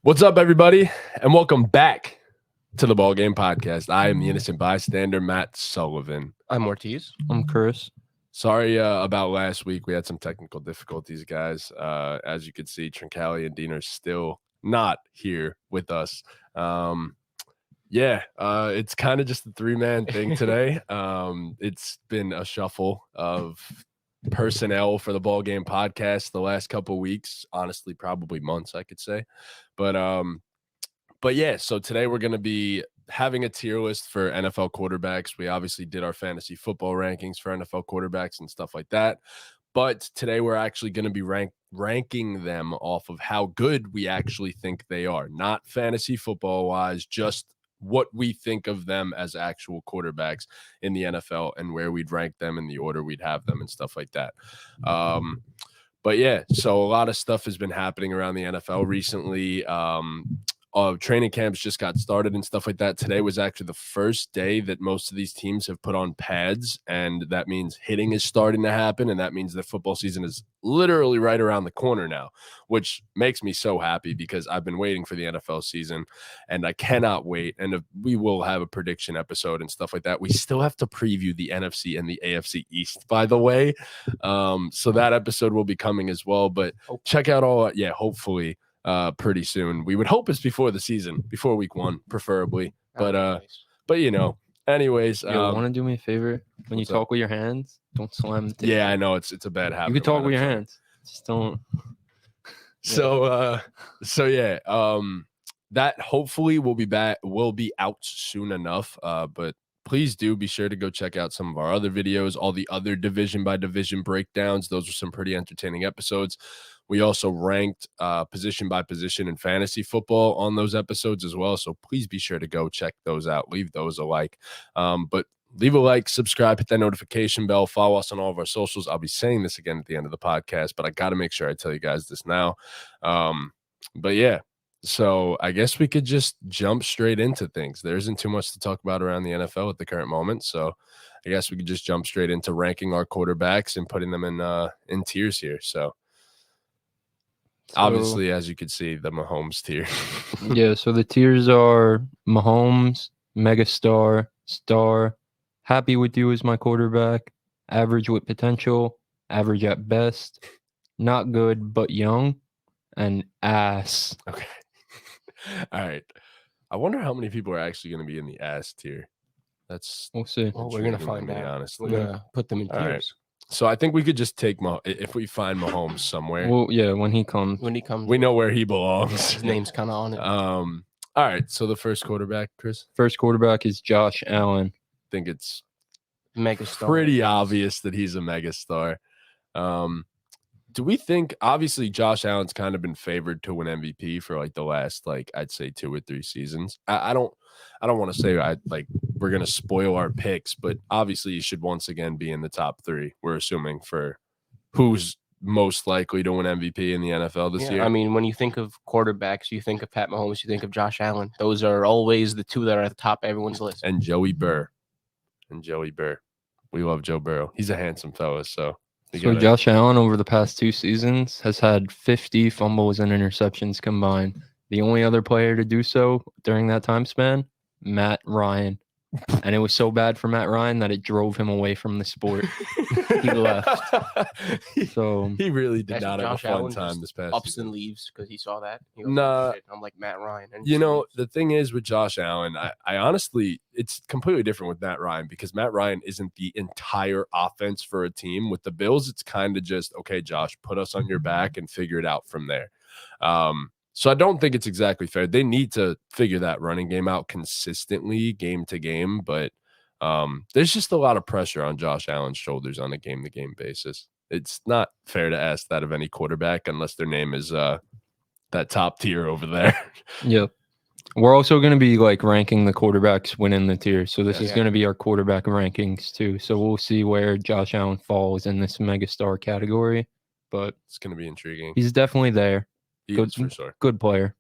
What's up, everybody, and welcome back to the BallGame podcast. I am the innocent bystander, Matt Sullivan. I'm Ortiz. I'm Chris. Sorry about last week. We had some technical difficulties, guys. As you can see, Trincali and Dean are still not here with us. It's kind of just a three-man thing today. It's been a shuffle of personnel for the BallGame podcast the last couple of weeks, honestly, probably months, I could say. But yeah, so today we're going to be having a tier list for NFL quarterbacks. We obviously did our fantasy football rankings for NFL quarterbacks and stuff like that. But today we're actually going to be ranking them off of how good we actually think they are, not fantasy football wise, just what we think of them as actual quarterbacks in the NFL and where we'd rank them in the order we'd have them and stuff like that. But yeah, so a lot of stuff has been happening around the NFL recently. Training camps just got started and stuff like that. Today was actually the first day that most of these teams have put on pads, and that means hitting is starting to happen, and that means the football season is literally right around the corner now, which makes me so happy because I've been waiting for the NFL season, and I cannot wait. And we will have a prediction episode and stuff like that. We still have to preview the NFC and the AFC East, by the way. So that episode will be coming as well, but check out hopefully pretty soon. We would hope it's before the season, before week 1, preferably. But you know, anyways, Want to do me a favor? When you talk with your hands, don't slam the table. Yeah, I know it's a bad habit. You can talk with your hands. Just don't. So that hopefully will be out soon enough. But please do be sure to go check out some of our other videos, all the other division by division breakdowns. Those are some pretty entertaining episodes. We also ranked position by position in fantasy football on those episodes as well. So please be sure to go check those out. Leave those a like. But leave a like, subscribe, hit that notification bell, follow us on all of our socials. I'll be saying this again at the end of the podcast, but I got to make sure I tell you guys this now. But yeah, so I guess we could just jump straight into things. There isn't too much to talk about around the NFL at the current moment. So I guess we could just jump straight into ranking our quarterbacks and putting them in tiers here. So obviously, as you can see, the Mahomes tier. Yeah, so the tiers are Mahomes, megastar, star, happy with you as my quarterback, average with potential, average at best, not good but young, and ass. Okay. All right. I wonder how many people are actually going to be in the ass tier. We'll see. Well, we're gonna find out. Honestly, We're gonna put them in All right. tiers. So I think we could just take if we find Mahomes somewhere. Well, yeah, when he comes. We know where he belongs. His name's kind of on it. All right. So the first quarterback, Chris. First quarterback is Josh Allen. I think it's Megastar. pretty obvious that he's a megastar. Do we think, obviously Josh Allen's kind of been favored to win MVP for like the last, I'd say 2 or 3 seasons. I don't want to say we're going to spoil our picks, but obviously he should once again be in the top 3. We're assuming for who's most likely to win MVP in the NFL this year. I mean, when you think of quarterbacks, you think of Pat Mahomes, you think of Josh Allen. Those are always the 2 that are at the top of everyone's list. And Joey Burr. We love Joe Burrow. He's a handsome fella, so Josh Allen over the past 2 seasons has had 50 fumbles and interceptions combined. The only other player to do so during that time span, Matt Ryan. And it was so bad for Matt Ryan that it drove him away from the sport. He left. So he really did not have Josh a fun Allen time this past ups season. and leaves because he saw that. He goes, Nah. "Shit, I'm like Matt Ryan." And The thing is with Josh Allen, I honestly, it's completely different with Matt Ryan because Matt Ryan isn't the entire offense for a team. With the Bills, it's kind of just, okay, Josh, put us on your back and figure it out from there. So I don't think it's exactly fair. They need to figure that running game out consistently, game to game. But there's just a lot of pressure on Josh Allen's shoulders on a game-to-game basis. It's not fair to ask that of any quarterback unless their name is that top tier over there. Yep. We're also going to be ranking the quarterbacks within the tier. So this is going to be our quarterback rankings too. So we'll see where Josh Allen falls in this megastar category. But it's going to be intriguing. He's definitely there. Good, for sure. Good player.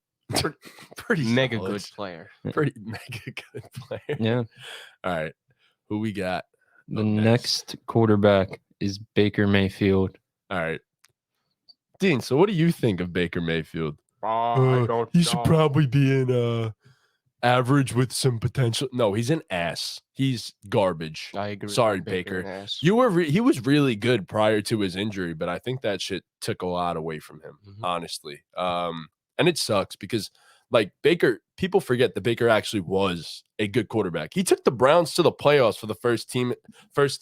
Pretty mega solid. good player. Pretty mega good player. Yeah. All right. Who we got? The next quarterback is Baker Mayfield. All right. Dean, so what do you think of Baker Mayfield? He should probably be in average with some potential. No, he's an ass. He's garbage. I agree. Sorry, with Baker. Yes. He was really good prior to his injury, but I think that shit took a lot away from him, honestly. And it sucks because like Baker, people forget that Baker actually was a good quarterback. He took the Browns to the playoffs for the first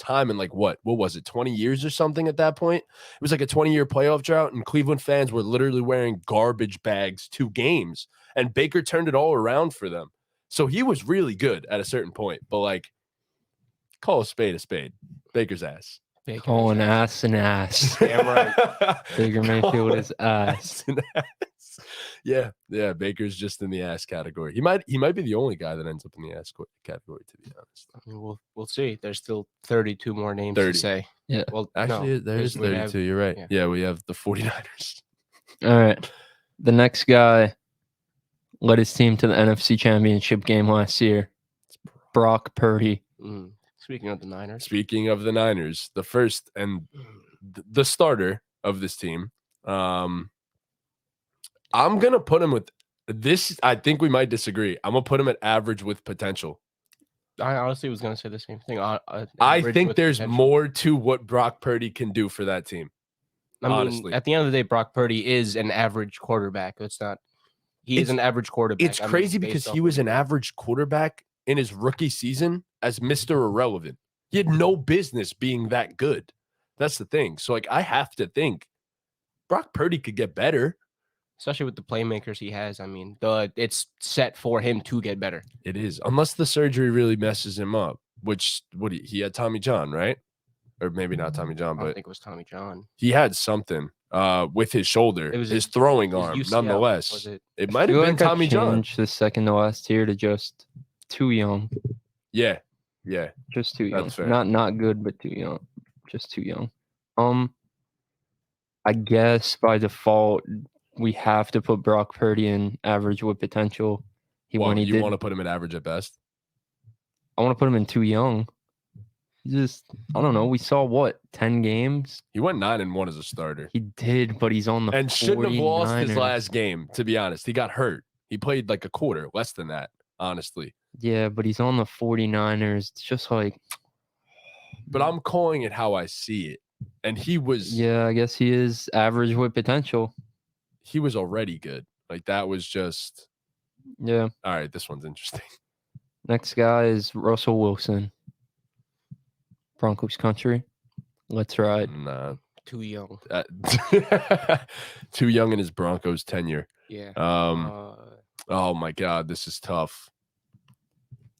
time in like what was it, 20 years or something at that point? It was like a 20-year playoff drought, and Cleveland fans were literally wearing garbage bags to games, and Baker turned it all around for them. So he was really good at a certain point, but like, call a spade a spade. Baker's ass. Call an ass an ass. Damn right. Baker Mayfield is ass. Yeah, Baker's just in the ass category. He might be the only guy that ends up in the ass category, to be honest. I mean, we'll see. There's still 32 more names 30. to say. Yeah. Well, Actually, there is 32. You're right. yeah. Yeah, we have the 49ers. All right. The next guy led his team to the NFC Championship game last year. Brock Purdy. Speaking of the Niners. Speaking of the Niners, the first and the starter of this team. I'm going to put him with this. I think we might disagree. I'm going to put him at average with potential. I honestly was going to say the same thing. I think there's more to what Brock Purdy can do for that team. I mean, honestly, at the end of the day, Brock Purdy is an average quarterback. It's not. He is an average quarterback. It's crazy because he was an average quarterback in his rookie season as Mr. Irrelevant. He had no business being that good. That's the thing. So, like, I have to think Brock Purdy could get better. Especially with the playmakers he has. I mean, it's set for him to get better. It is. Unless the surgery really messes him up, which he had Tommy John, right? Or maybe not Tommy John, I don't but think it was Tommy John. he had something with his shoulder, It was his throwing arm, UCL, nonetheless. was it? It might have been Tommy John. The second to last year to just too young. Yeah. Just too young. That's fair. Not good, but too young. Just too young. I guess by default we have to put Brock Purdy in average with potential. You want to put him at average at best? I want to put him in too young. I don't know. We saw what, 10 games? He went 9-1 as a starter. He did, but he's on the and shouldn't have lost his 49ers. last game. To be honest, he got hurt. He played like a quarter, less than that. Honestly. Yeah, but he's on the 49ers. It's just like. But I'm calling it how I see it, and he was. Yeah, I guess he is average with potential. He was already good. Like that was just. Yeah. All right, this one's interesting. Next guy is Russell Wilson. Broncos country. Let's ride. Nah. Too young. Too young in his Broncos tenure. Yeah. Oh my God, this is tough.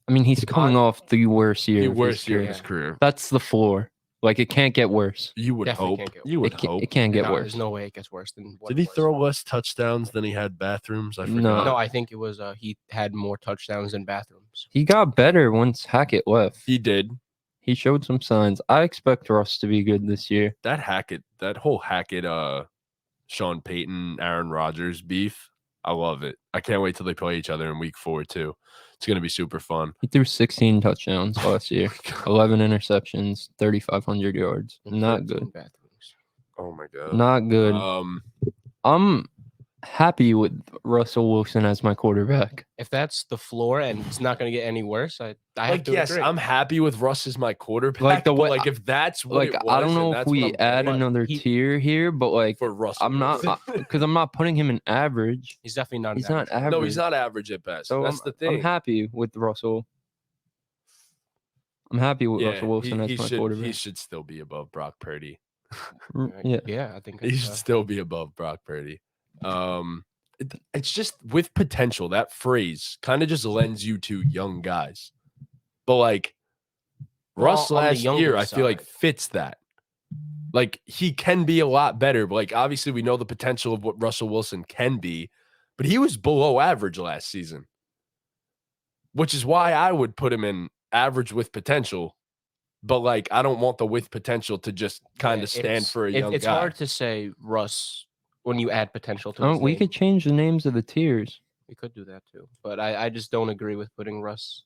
I mean, he's coming off the worst year. The worst year of his career. That's the floor. Like, it can't get worse. You would Definitely hope. can't get worse. You would hope. It can't get worse. There's no way it gets worse than what Did it he was. throw less touchdowns than he had bathrooms? I forgot. No. No, I think it was he had more touchdowns than bathrooms. He got better once Hackett left. He did. He showed some signs. I expect Russ to be good this year. That whole Hackett, Sean Payton, Aaron Rodgers beef. I love it. I can't wait till they play each other in week 4 too. It's gonna be super fun. He threw 16 touchdowns last year, 11 interceptions, 3,500 yards. Not good. Bathrooms. Oh my God. Not good. I'm happy with Russell Wilson as my quarterback. If that's the floor and it's not going to get any worse, I have to yes, agree. I'm happy with Russ as my quarterback. Like the way, if that's what it was, I don't know and if that's we what I'm add doing, another tier here, but like for Russell, I'm not because I'm not putting him in average. He's definitely not. He's not average. No, he's not average at best. So that's the thing. I'm happy with Russell. I'm happy with Russell Wilson as my quarterback. He should still be above Brock Purdy. Yeah, I think he should still be above Brock Purdy. It's just with potential. That phrase kind of just lends you to young guys, but like Russ last year, I feel like fits that. Like he can be a lot better. But like obviously, we know the potential of what Russell Wilson can be, but he was below average last season, which is why I would put him in average with potential. But like, I don't want the with potential to just kind of stand for a young guy. It's hard to say Russ when you add potential to his we name. could change the names of the tiers. We could do that too, but I just don't agree with putting Russ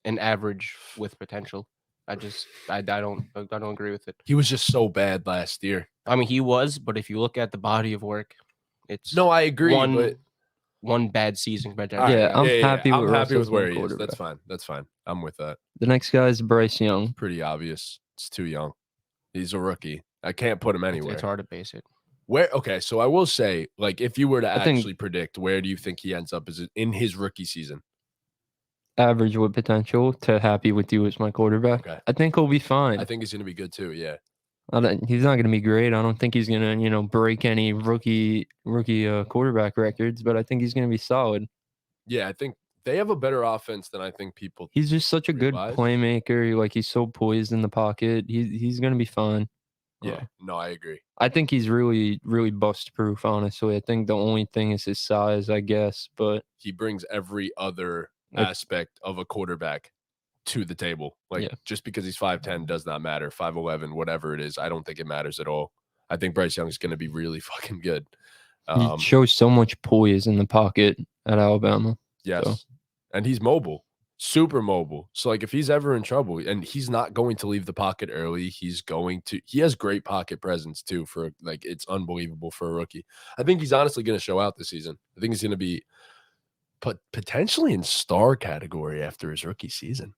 in average with potential. I don't agree with it. He was just so bad last year. I mean, he was, but if you look at the body of work, It's No, I agree, one but one bad season compared to all right, everything Yeah, else. I'm happy I'm with happy Russell with as where my he is. That's quarterback. fine. That's fine. I'm with that. The next guy is Bryce Young. Pretty obvious. It's too young. He's a rookie. I can't put him anywhere. It's hard to base it. Where? Okay, so I will say, like, if you were to I think- actually predict, where do you think he ends up? Is it in his rookie season? Average with potential to happy with you as my quarterback. Okay. I think he'll be fine. I think he's going to be good too. Yeah. He's not going to be great. I don't think he's going to, break any rookie quarterback records, but I think he's going to be solid. Yeah, I think they have a better offense than I think people. He's just such a good realize. playmaker. Like, he's so poised in the pocket. He's going to be fine. Yeah. No, I agree. I think he's really, really bust proof, honestly. I think the only thing is his size, I guess, but He brings every other Like- aspect of a quarterback to the table. Like, Yeah. just because he's 5'10" does not matter. 5'11", whatever it is, I don't think it matters at all. I think Bryce Young is going to be really fucking good. he shows so much poise in the pocket at Alabama. Yes. So. And he's mobile, super mobile. So, like, if he's ever in trouble, and he's not going to leave the pocket early, he has great pocket presence too for, like, it's unbelievable for a rookie. I think he's honestly going to show out this season. I think he's going to be potentially in star category after his rookie season.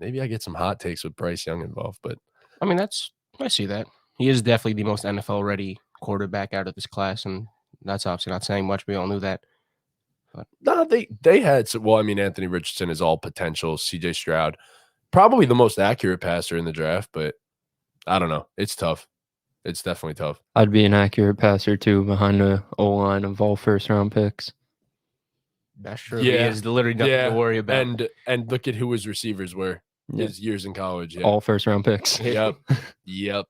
Maybe I get some hot takes with Bryce Young involved, but I mean, I see that. He is definitely the most NFL ready quarterback out of this class, and that's obviously not saying much. We all knew that. no, they had some. Well, I mean, Anthony Richardson is all potential. CJ Stroud, probably the most accurate passer in the draft, but I don't know. It's tough. It's definitely tough. I'd be an accurate passer too behind the O-line of all first-round picks. That's true. Yeah. He has literally nothing to worry about. And look at who his receivers were Yeah. his years in college. Yeah. All first-round picks. Yep. Yep.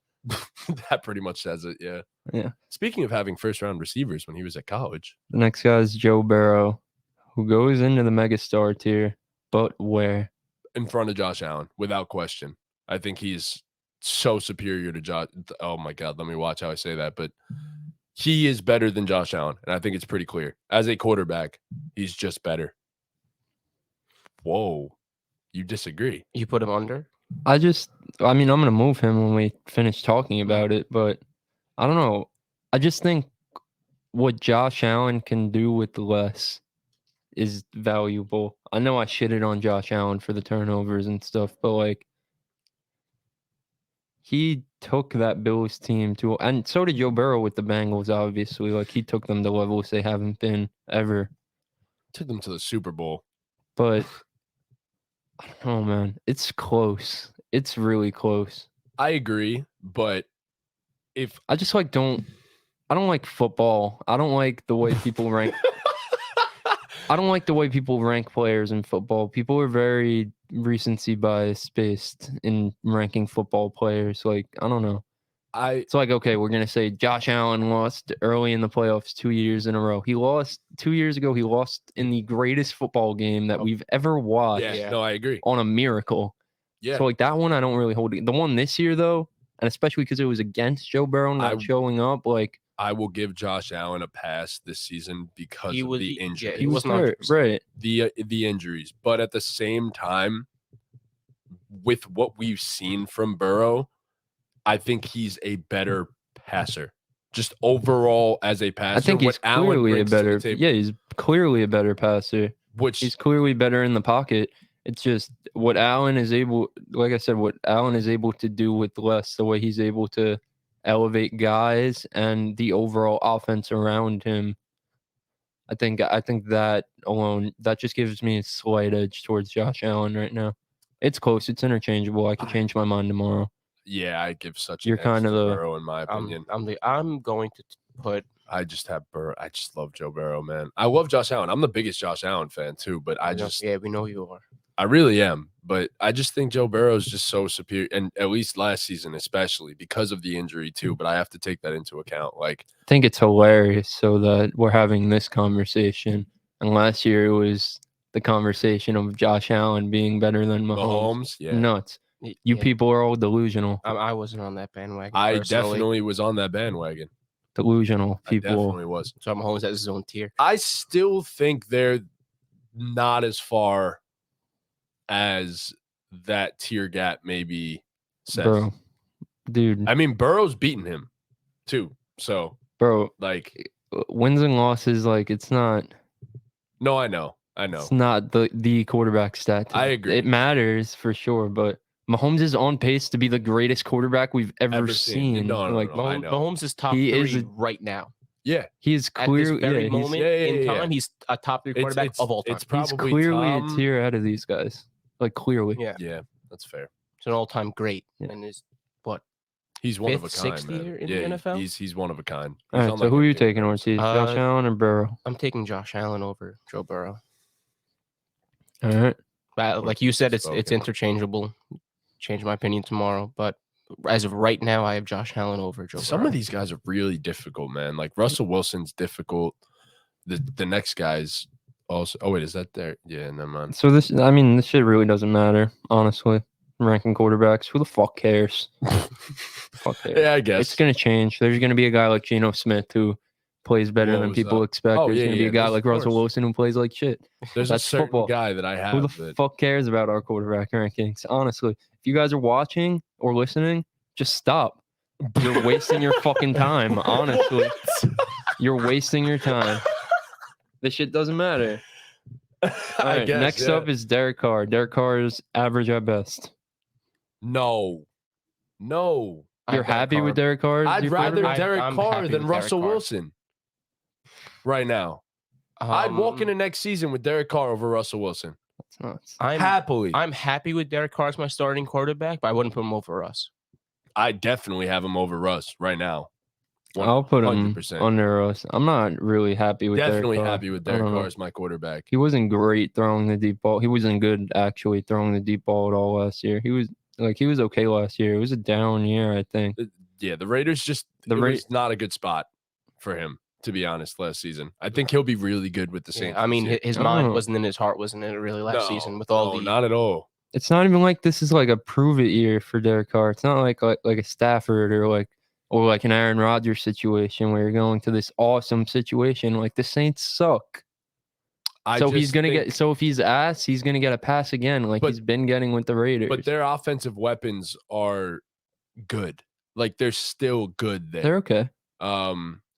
That pretty much says it. Yeah. Yeah. Speaking of having first-round receivers when he was at college, The next guy is Joe Burrow, who goes into the megastar tier, but where? in front of Josh Allen, without question. I think he's so superior to Josh. Oh my God, let me watch how I say that. But he is better than Josh Allen, and I think it's pretty clear. As a quarterback, he's just better. Whoa, you disagree? You put him under? I'm going to move him when we finish talking about it, but I don't know. I just think what Josh Allen can do with less is valuable. I know I shitted on Josh Allen for the turnovers and stuff, but like he took that Bills team to, and so did Joe Burrow with the Bengals, obviously. Like he took them to levels they haven't been ever. Took them to the Super Bowl. But I don't know, man. It's close. It's really close. I agree, but if I just like I don't like football. I don't like the way people rank. I don't like the way people rank players in football. People are very recency bias based in ranking football players. Like, I don't know. It's like, okay, we're going to say Josh Allen lost early in the playoffs 2 years in a row. He lost 2 years ago. He lost in the greatest football game that we've ever watched. yeah, no, I agree. On a miracle. Yeah, So, like, that one I don't really hold. The one this year, though, and especially because it was against Joe Burrow not showing up, like, I will give Josh Allen a pass this season because of the injury. Yeah, he was wasn't hurt, 100%. right? The injuries, but at the same time, with what we've seen from Burrow, I think he's a better passer. Just overall as a passer, I think he's what Allen clearly a brings to the better. table, Yeah, he's clearly a better passer. which He's clearly better in the pocket. It's just what Allen is able, like I said, what Allen is able to do with less, the way he's able to elevate guys and the overall offense around him. I think that alone, that just gives me a slight edge towards Josh Allen right now. It's close. It's interchangeable. I could change my mind tomorrow. yeah, I give such You're an edge kind of to the- Burrow in my opinion. I'm going to put. I just have Burrow. I just love Joe Burrow, man. I love Josh Allen. I'm the biggest Josh Allen fan too, but We know you are. I really am. But I just think Joe Burrow is just so superior, and at least last season, especially because of the injury too. But I have to take that into account. Like, I think it's hilarious so that we're having this conversation. And last year it was the conversation of Josh Allen being better than Mahomes. yeah, Nuts. You people are all delusional. I wasn't on that bandwagon. I personally. definitely was on that bandwagon. Delusional I people. definitely was. So Mahomes has his own tier. I still think they're not as far as that tier gap maybe says. Bro. Dude. I mean, Burrow's beaten him too. So, Bro, like, wins and losses, like it's not. No, I know. It's not the quarterback stat. I agree. It matters for sure, but Mahomes is on pace to be the greatest quarterback we've ever seen. No, like I know. Mahomes is top He is three a- right now. Yeah, he is At clear. this very Yeah, moment in time, he's a top three quarterback of all time. It's he's probably clearly Tom. a tier out of these guys. Like clearly. Yeah, Yeah, that's fair. it's an all-time great, Yeah. and is what He's one of a fifth, kind, sixth man. year in Yeah, the NFL. he's one of a kind. All He's right. on, So like, who are you a Game taking, Grumps. Ortiz? Josh Allen or Burrow? I'm taking Josh Allen over Joe Burrow. All right. But like you said, it's Spoken. interchangeable. Change my opinion tomorrow, but as of right now, I have Josh Allen over Joe Some Burrow. of these guys are really difficult, man. Like Russell Wilson's difficult. The next guy's also. Oh wait, is that there? Yeah, never mind. So this shit really doesn't matter, honestly. Ranking quarterbacks, who the fuck cares? Fuck cares. Yeah, I guess It's gonna change. There's gonna be a guy like Geno Smith who plays better than Blows people up. expect. Oh, There's yeah, gonna be yeah, a guy there's- like of Russell course. Wilson who plays like shit. There's That's a certain football. guy that I Who have. the fuck cares about our quarterback rankings? Honestly, if you guys are watching or listening, just stop. You're wasting your fucking time. Honestly, you're wasting your time. This shit doesn't matter. All right, next up is Derek Carr. Derek Carr is average at best. No. You're happy with Derek Carr? as I'd your rather quarterback? Derek I'm Carr happy than with Derek Russell Carr. Wilson right now. I'd walk into next season with Derek Carr over Russell Wilson. That's nuts. Happily. I'm happy with Derek Carr as my starting quarterback, but I wouldn't put him over us. I definitely have him over Russ right now. I'll put him 100%. under us. I'm not really happy with Definitely Derek Carr. happy with I Derek don't know. Carr as my quarterback. He wasn't great throwing the deep ball. He wasn't good actually throwing the deep ball at all last year. He was okay last year. It was a down year, I think. Yeah, the Raiders just was not a good spot for him, to be honest, last season. I think he'll be really good with the Saints. I mean, this year. his mind wasn't in his heart, wasn't in it really last season with all the. Not at all. It's not even like this is like a prove it year for Derek Carr. It's not like a Stafford or like an Aaron Rodgers situation where you're going to this awesome situation. Like the Saints suck. So if he's ass, he's gonna get a pass again, like he's been getting with the Raiders. But their offensive weapons are good. Like they're still good there. They're okay.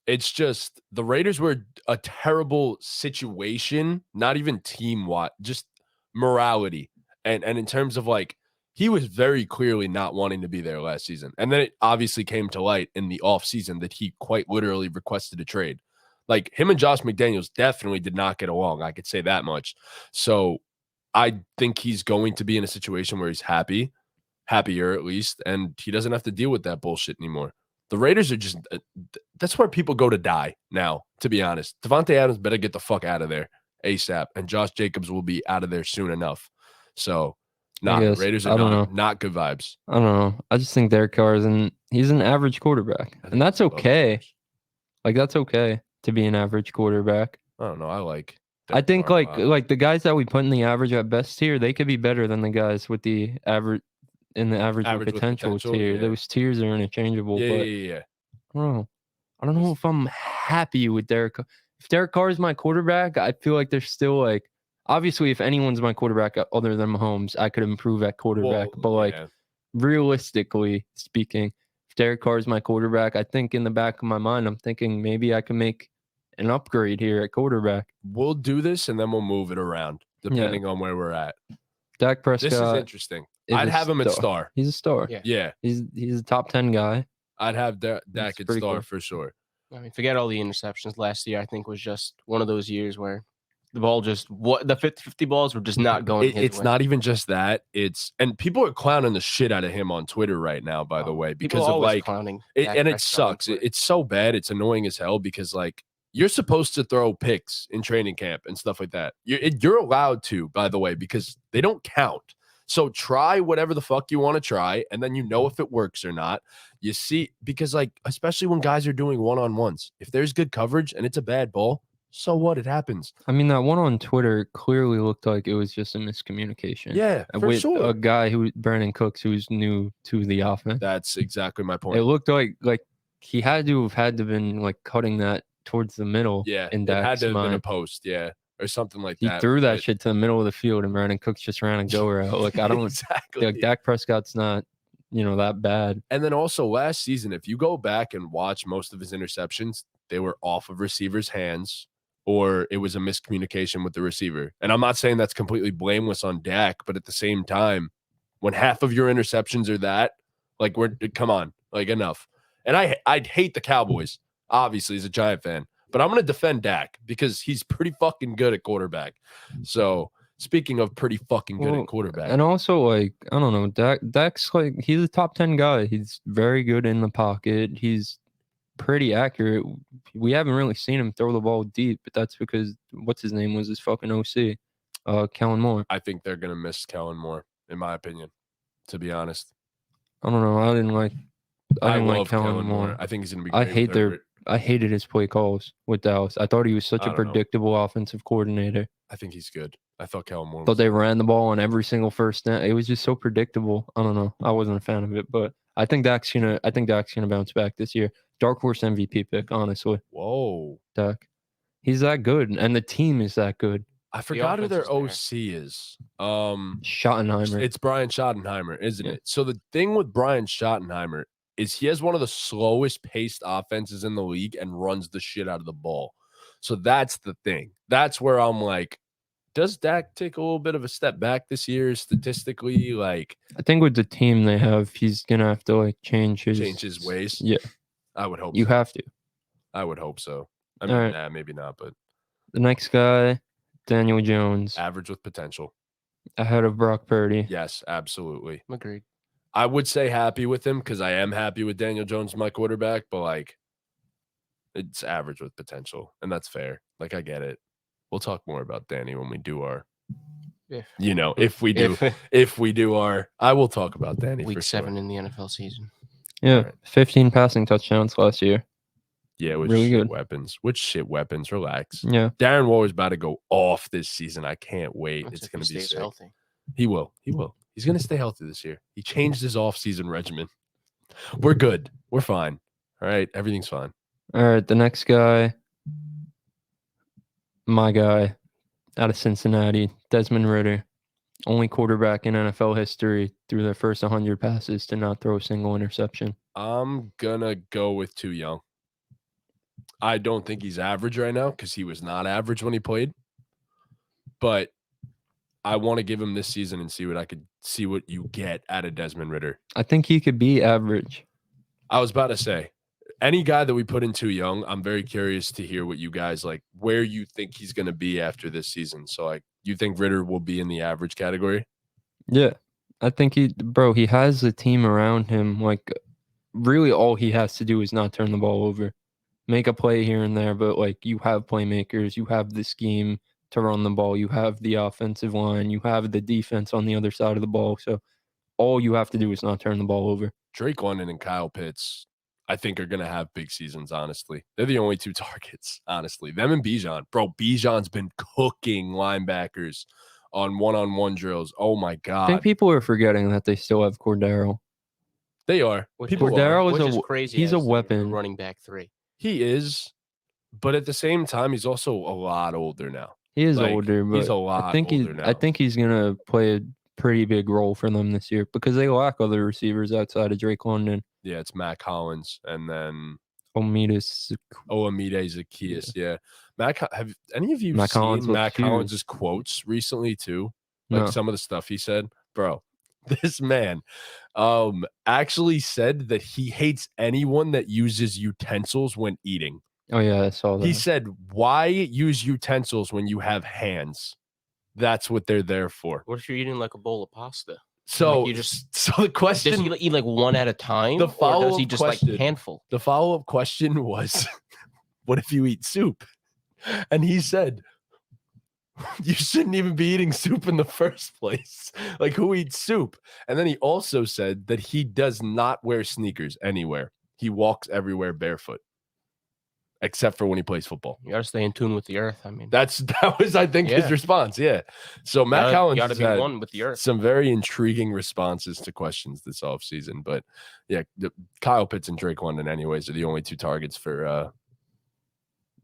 It's just the Raiders were a terrible situation, not even team-wide, just morality. And in terms of like, he was very clearly not wanting to be there last season. And then it obviously came to light in the offseason that he quite literally requested a trade. Like him and Josh McDaniels definitely did not get along. I could say that much. So I think he's going to be in a situation where he's happier at least, and he doesn't have to deal with that bullshit anymore. The Raiders are just that's where people go to die now, to be honest. Devontae Adams better get the fuck out of there ASAP, and Josh Jacobs will be out of there soon enough. So, Raiders are not good vibes. I don't know. I just think Derek Carr he's an average quarterback, and that's okay. Like that's okay to be an average quarterback. I don't know. I think like the guys that we put in the average at best tier, they could be better than the guys with the average in the average with potential tier. Yeah. Those tiers are interchangeable. Yeah. I don't know if I'm happy with Derek. If Derek Carr is my quarterback, I feel like there's still like obviously if anyone's my quarterback other than Mahomes, I could improve at quarterback. Realistically speaking, if Derek Carr is my quarterback, I think in the back of my mind, I'm thinking maybe I can make an upgrade here at quarterback. We'll do this and then we'll move it around depending on where we're at. Dak Prescott. This is interesting. I'd have him at star. He's a star. Yeah. He's a top 10 guy. I'd have Dak at star for sure. I mean, forget all the interceptions last year. I think was just one of those years where the ball just the 50-50 balls were just not going. It's not even just that. And people are clowning the shit out of him on Twitter right now, by the way, because of like clowning. It sucks. It's so bad. It's annoying as hell because like you're supposed to throw picks in training camp and stuff like that. You're allowed to, by the way, because they don't count. So try whatever the fuck you want to try, and then you know if it works or not. You see, because like, especially when guys are doing one-on-ones, if there's good coverage and it's a bad ball, so what? It happens. I mean, that one on Twitter clearly looked like it was just a miscommunication. Yeah, for sure. A guy Brandon Cooks, who's new to the offense. That's exactly my point. It looked like he had to have been like cutting that towards the middle. Yeah, in it had to have mind. been a post. Yeah. Or something like that. He threw that shit to the middle of the field, and Brandon Cooks just ran a go route. Like I don't exactly. Like Dak Prescott's not, that bad. And then also last season, if you go back and watch most of his interceptions, they were off of receivers' hands or it was a miscommunication with the receiver. And I'm not saying that's completely blameless on Dak, but at the same time, when half of your interceptions are that, like, come on, like, enough. And I'd hate the Cowboys, obviously, as a Giant fan, but I'm going to defend Dak because he's pretty fucking good at quarterback. So speaking of pretty fucking good at quarterback. And also, like, I don't know, Dak's like, he's a top 10 guy. He's very good in the pocket. He's pretty accurate. We haven't really seen him throw the ball deep, but that's because what's his name was his fucking OC, Kellen Moore. I think they're going to miss Kellen Moore, in my opinion, to be honest. I don't know. I didn't like Kellen Moore. I think he's going to be great. I hated his play calls with Dallas. I thought he was such a predictable offensive coordinator. I think he's good. I thought Kellen Moore. But they ran the ball on every single first down. It was just so predictable. I don't know. I wasn't a fan of it, but I think Dak's gonna bounce back this year. Dark horse MVP pick, honestly. Whoa, Dak. He's that good, and the team is that good. I forgot who their OC is. Schottenheimer. It's Brian Schottenheimer, isn't Yeah. it? So the thing with Brian Schottenheimer is he has one of the slowest paced offenses in the league and runs the shit out of the ball. So that's the thing. That's where I'm like, does Dak take a little bit of a step back this year statistically? Like, I think with the team they have, he's gonna have to like change his ways. Yeah, I would hope you have to. I would hope so. I mean, right. maybe not, but the next guy, Daniel Jones, average with potential, ahead of Brock Purdy. Yes, absolutely. Agreed. I would say happy with him because I am happy with Daniel Jones, my quarterback, but like, it's average with potential, and that's fair. Like, I get it. We'll talk more about Danny when we do our, if we do our, I will talk about Danny Week for 7 sure. in the NFL season. Yeah, right. 15 passing touchdowns last year. Yeah, with really shit good weapons. With shit weapons, relax. Yeah, Darren Waller's about to go off this season. I can't wait. That's it's going to be sick. Healthy. He will. He's going to stay healthy this year. He changed his off-season regimen. We're good. We're fine. All right, everything's fine. All right, the next guy, my guy out of Cincinnati, Desmond Ridder. Only quarterback in NFL history through their first 100 passes to not throw a single interception. I'm going to go with too young. I don't think he's average right now because he was not average when he played. But I want to give him this season and see what you get out of Desmond Ridder. I think he could be average. I was about to say, any guy that we put in too young, I'm very curious to hear what you guys like, where you think he's going to be after this season. So, like, you think Ridder will be in the average category? Yeah. I think he has a team around him. Like, really all he has to do is not turn the ball over. Make a play here and there, but, like, you have playmakers. You have the scheme to run the ball. You have the offensive line. You have the defense on the other side of the ball. So, all you have to do is not turn the ball over. Drake London and Kyle Pitts, I think, are going to have big seasons, honestly. They're the only two targets, honestly. Them and Bijan. Bro, Bijan's been cooking linebackers on one-on-one drills. Oh, my God. I think people are forgetting that they still have Cordero. They are. Cordero is crazy. He's a weapon. Running back 3. He is, but at the same time, he's also a lot older now. He is older, but he's a lot older now. I think he's going to play a pretty big role for them this year because they lack other receivers outside of Drake London. Yeah, it's Matt Collins and then Omida Zaccheaus. Yeah. Have any of you seen Matt Collins' quotes recently too? Like some of the stuff he said? Bro, this man actually said that he hates anyone that uses utensils when eating. Oh, yeah, I saw that. He said, why use utensils when you have hands? That's what they're there for. What if you're eating like a bowl of pasta? So, like the question... Does he eat like one at a time? Or does he just like handful? The follow-up question was, what if you eat soup? And he said, you shouldn't even be eating soup in the first place. Like, who eats soup? And then he also said that he does not wear sneakers anywhere. He walks everywhere barefoot, except for when he plays football. You gotta stay in tune with the earth. I mean, that was, I think, his response. Yeah. So Matt Collins gotta be one with the earth. Some very intriguing responses to questions this offseason. But yeah, Kyle Pitts and Drake London, anyways, are the only two targets for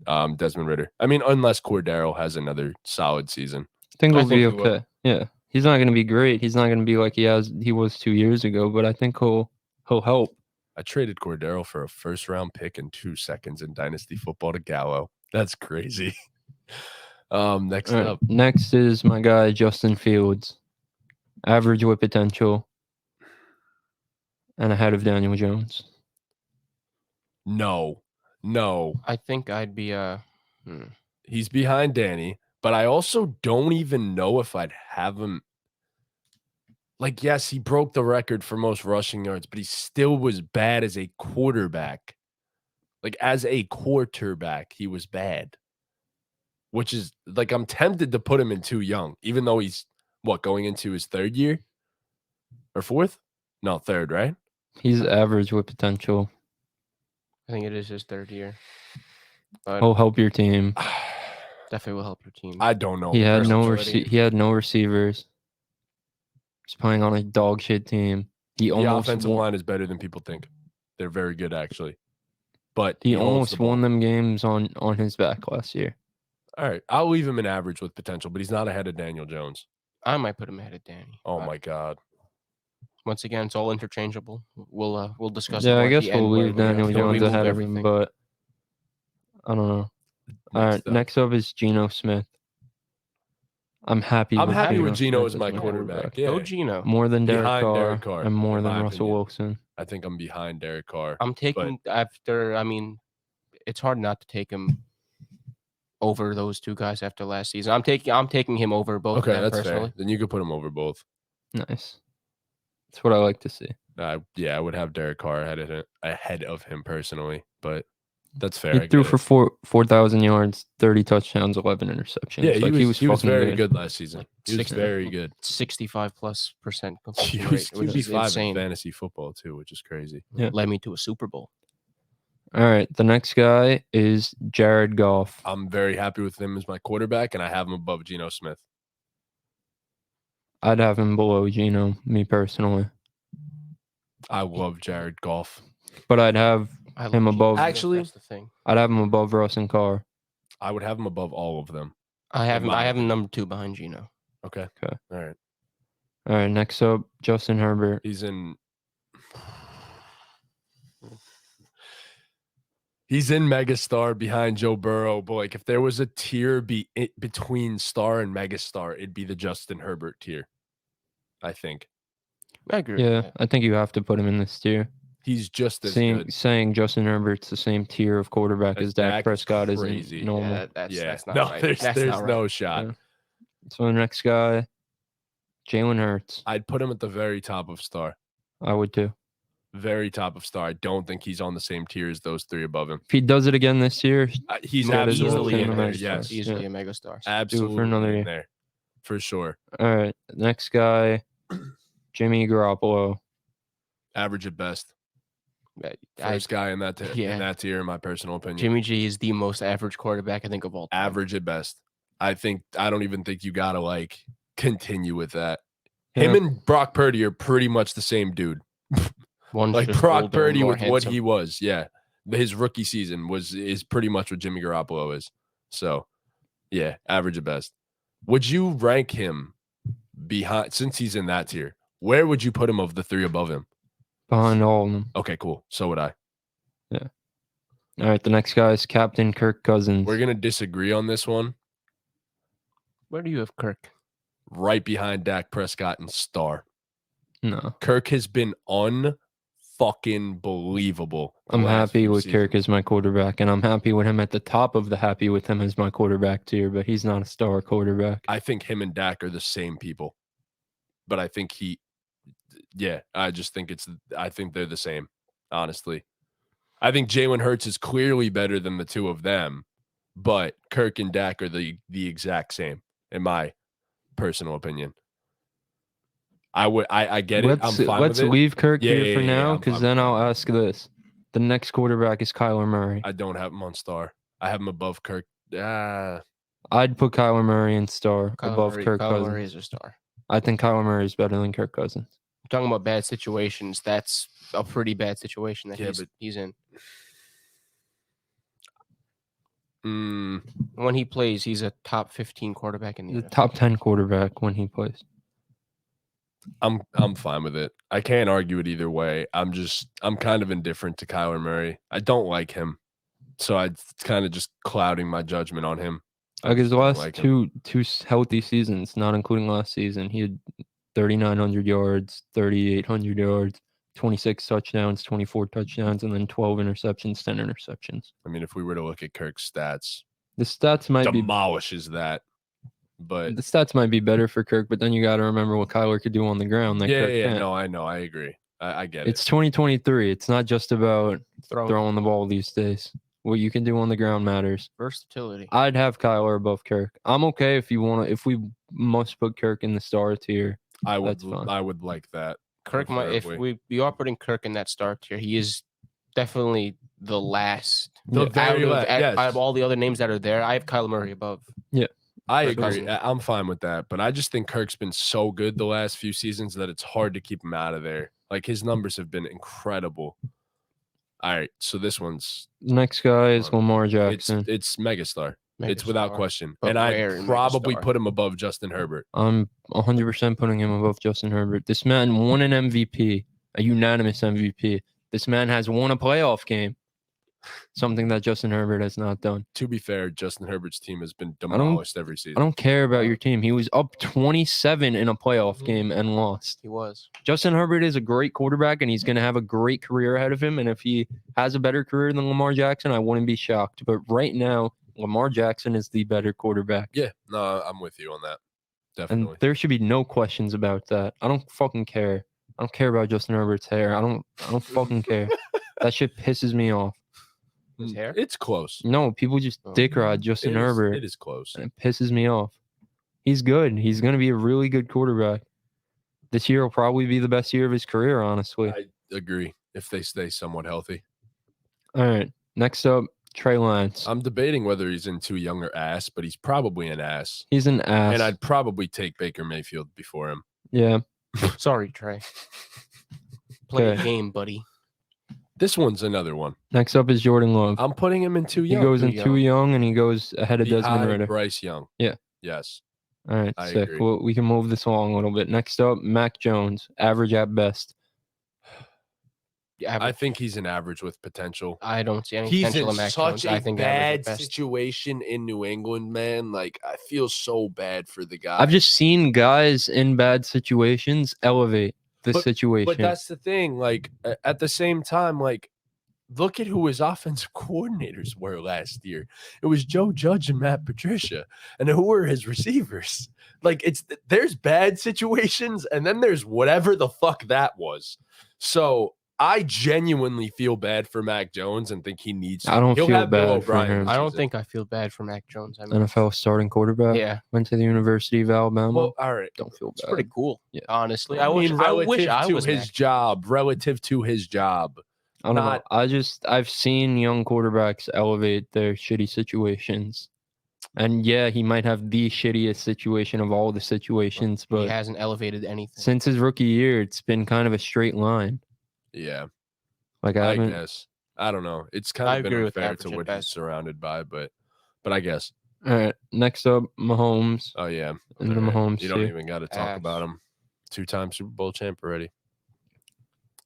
Desmond Ridder. I mean, unless Cordero has another solid season. I think he'll be okay. Yeah. He's not going to be great. He's not going to be like he was 2 years ago, but I think he'll help. I traded Cordero for a first-round pick and 2 seconds in Dynasty Football to Gallo. That's crazy. Next All right, up. next is my guy Justin Fields, average with potential, and ahead of Daniel Jones. No. I think I'd be He's behind Danny, but I also don't even know if I'd have him. Like, yes, he broke the record for most rushing yards, but he still was bad as a quarterback. Like, as a quarterback, he was bad. Which is, like, I'm tempted to put him in too young, even though he's, going into his 3rd year? Or 4th? No, 3rd, right? He's average with potential. I think it is his 3rd year. But He'll help your team. definitely will help your team. I don't know. He had no versatility. he had no receivers. He's playing on a dog shit team. He The almost offensive won, line is better than people think. They're very good, actually. But he holds the almost ball. won them games on his back last year. All right. I'll leave him in average with potential, but he's not ahead of Daniel Jones. I might put him ahead of Danny. Oh, but my God. Once again, it's all interchangeable. We'll discuss. it Yeah, more I at guess the we'll end where leave we, Daniel where Jones we move ahead of him, everything. but I don't know. All right, up. next up is Geno Smith. I'm happy. I'm happy with Geno Geno Smith as my quarterback. Go Yeah. Geno. More than Derek Behind Carr, Derek Carr, and more in than my Russell opinion. Wilson. I think I'm behind Derek Carr. I'm taking after. I mean, it's hard not to take him over those two guys after last season. I'm taking him over both Okay, of them that's personally. fair. Then you could put him over both. Nice. That's what I like to see. Yeah, I would have Derek Carr ahead of him personally, but that's fair. He I threw get for it. 4,000 yards, 30 touchdowns, 11 interceptions. Yeah, he was fucking very good last season. Like He was 60 very good. 65+% He completion was rate, which is QB5 in insane. fantasy football too, which is crazy. Yeah. Led me to a Super Bowl. All right, the next guy is Jared Goff. I'm very happy with him as my quarterback, and I have him above Geno Smith. I'd have him below Geno, me personally. I love Jared Goff. But I'd have I love him Geno above. Smith, Actually, that's the thing. I'd have him above Russ and Carr. I would have him above all of them. I have in my him opinion. number 2 behind Geno. Okay. Okay. All right. All right, next up, Justin Herbert. He's in megastar behind Joe Burrow. But like, if there was a tier between star and megastar, it'd be the Justin Herbert tier. I think I agree. Yeah, with that. I think you have to put him in this tier. he's just as good. Saying Justin Herbert's the same tier of quarterback as Dak Dak is Prescott crazy. isn't normal. Yeah, that's not no, right. there's That's not right. no shot. Yeah. So the next guy, Jalen Hurts. I'd put him at the very top of star. I would too. Very top of star. I don't think he's on the same tier as those 3 above him. If he does it again this year, He's Yeah, there's absolutely also in a there. megastar. Yes, Easily a megastar. absolutely another in year. there for sure. all right. Next guy, Jimmy Garoppolo. Average at best. I- First guy in that yeah. in that tier, in my personal opinion. Jimmy G is the most average quarterback I think of all time. Average at best. I don't even think you gotta like continue with that. Yeah. Him and Brock Purdy are pretty much the same dude. One's Like just Brock older and Purdy more with what handsome. he was. Yeah. His rookie season is pretty much what Jimmy Garoppolo is. So yeah, average at best. Would you rank him behind, since he's in that tier? Where would you put him of the 3 above him? Behind all of them. Okay, cool. So would I. All right, the next guy is Captain Kirk Cousins. We're gonna disagree on this one. Where do you have Kirk? Right behind Dak Prescott and star. No, Kirk has been unfucking believable. I'm happy with Kirk as my quarterback, and I'm happy with him at the top of the happy with him as my quarterback tier, but he's not a star quarterback. I think him and Dak are the same people. But I think I think they're the same, honestly. I think Jalen Hurts is clearly better than the 2 of them, but Kirk and Dak are the exact same, in my personal opinion. I get it. I'm fine Let's with it. leave Kirk Yeah, here for yeah, now, I'm because fine then with I'll ask this. The next quarterback is Kyler Murray. I don't have him on star. I have him above Kirk. I'd put Kyler Murray in star above Kirk Kyler Cousins. Murray is a star. I think Kyler Murray is better than Kirk Cousins. Talking about bad situations, that's a pretty bad situation that Yeah, he's in. Mm, When he plays, he's a top 15 quarterback in the The NFL. top 10 quarterback when he plays. I'm fine with it. I can't argue it either way. I'm kind of indifferent to Kyler Murray. I don't like him, so it's kind of just clouding my judgment on him. I Like his just don't last like him. two healthy seasons, not including last season, he had 3,900 yards, 3,800 yards, 26 touchdowns, 24 touchdowns, and then 12 interceptions, 10 interceptions. I mean, if we were to look at Kirk's stats, The stats might be demolishes that. But the stats might be better for Kirk, but then you got to remember what Kyler could do on the ground. That Kirk can't. no, I know, I agree. I get It's it. 2023. It's not just about Throwing throwing the ball these days. What you can do on the ground matters. versatility. I'd have Kyler above Kirk. I'm okay if you want to. If we must put Kirk in the star tier. I would, That's fine. I would like that. Kirk might, if preferably. we are putting Kirk in that star tier, he is definitely the last. The Yeah. very last, yes. Out of all the other names that are there, I have Kyler Murray above. I Kirk agree. Cousins. I'm fine with that. But I just think Kirk's been so good the last few seasons that it's hard to keep him out of there. Like his numbers have been incredible. All right, so this one's Next guy is Lamar it's Jackson. it's megastar. It's without Megastar. question. But And rare I'd in probably megastar. put him above Justin Herbert. I'm 100% putting him above Justin Herbert. This man won an MVP, a unanimous MVP. This man has won a playoff game, something that Justin Herbert has not done. To be fair, Justin Herbert's team has been demolished every season. I don't care about your team. He was up 27 in a playoff Mhm. game and lost. He was. Justin Herbert is a great quarterback, and he's going to have a great career ahead of him. And if he has a better career than Lamar Jackson, I wouldn't be shocked. But right now, Lamar Jackson is the better quarterback. Yeah, no, I'm with you on that. And Definitely. there should be no questions about that. I don't fucking care. I don't care about Justin Herbert's hair. I don't fucking care. That shit pisses me off. His hair? It's close. No, people just Oh. dick ride Justin Herbert. It is close. And it pisses me off. He's good. He's going to be a really good quarterback. This year will probably be the best year of his career, honestly. I agree if they stay somewhat healthy. All right. Next up, Trey Lance. I'm debating whether he's in too young or ass, but he's probably an ass. He's an ass. And I'd probably take Baker Mayfield before him. Yeah. Sorry, Trey. Play Okay. a game, buddy. This one's another one. Next up is Jordan Love. I'm putting him in too He young. goes too in too young, and he goes ahead of Desmond Behind Ridder. Bryce Young. Yeah. Yes. All right, I sick. agree. Well, we can move this along a little bit. Next up, Mac Jones, average at best. Yeah, I think he's an average with potential. I don't see any He's potential in in Mac such Jones. a I think average bad at best. situation in New England, man. Like, I feel so bad for the guy. I've just seen guys in bad situations elevate the situation. But that's the thing. Like, at the same time, like, look at who his offensive coordinators were last year. It was Joe Judge and Matt Patricia. And who were his receivers? Like, there's bad situations, and then there's whatever the fuck that was. So I genuinely feel bad for Mac Jones and think he needs. I don't He'll feel have Bill bad for O'Brien him. this I don't season. think I feel bad for Mac Jones. I mean, NFL starting quarterback. yeah, Went to the University of Alabama. Well, all right. Don't feel it's bad. pretty cool. Yeah. Honestly, I mean, I wish I to was his Mac. job. Relative to his job. I don't not- know. I've seen young quarterbacks elevate their shitty situations. And yeah, he might have the shittiest situation of all the situations, He but hasn't elevated anything. since his rookie year, it's been kind of a straight line. Yeah. Like I I haven't. guess. I don't know. It's kind I of been agree with unfair average to at what he's best. surrounded by, but I guess. All right. Next up, Mahomes. Oh yeah. In the All right. Mahomes You don't tier. even got to talk Ass. about him. 2-time Super Bowl champ already.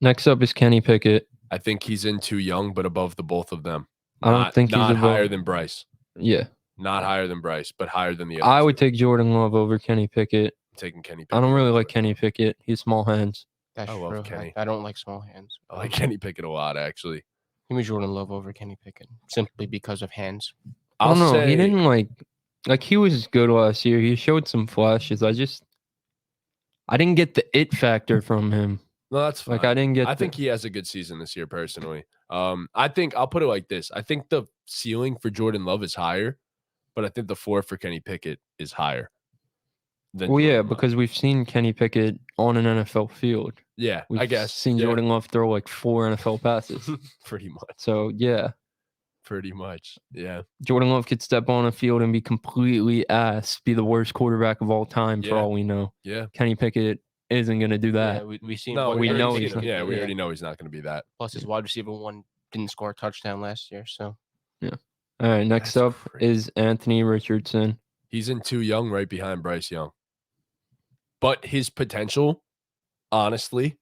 Next up is Kenny Pickett. I think he's in too young, but above the both of them. I don't think he's not above. higher than Bryce. Yeah. Not higher than Bryce, but higher than the other. I would two. take Jordan Love over Kenny Pickett. I'm taking Kenny. I don't Pickett really over like Kenny Pickett. He's small hands. That's I love true. Kenny. I don't like small hands. I like Kenny Pickett a lot, actually. Give me Jordan Love over Kenny Pickett simply because of hands. I don't know. say He didn't like he was good last year. He showed some flashes. I didn't get the it factor from him. No, that's fine. Like I didn't get. I think he has a good season this year, personally. I think I'll put it like this. I think the ceiling for Jordan Love is higher, but I think the floor for Kenny Pickett is higher. than Well, yeah, Jordan Love. because we've seen Kenny Pickett on an NFL field. Yeah, We've I guess. seen Yeah, Jordan Love throw like 4 NFL passes. pretty much. So yeah, Pretty much. Yeah. Jordan Love could step on a field and be completely ass, be the worst quarterback of all time for Yeah. all we know. Yeah. Kenny Pickett isn't gonna do that. Yeah, we seen. No, what we they're know doing. he's not. Yeah, we already know he's not going to be that. Plus, his wide receiver one didn't score a touchdown last year, so All right, next That's up crazy. is Anthony Richardson. He's in too young, right behind Bryce Young. But his potential honestly,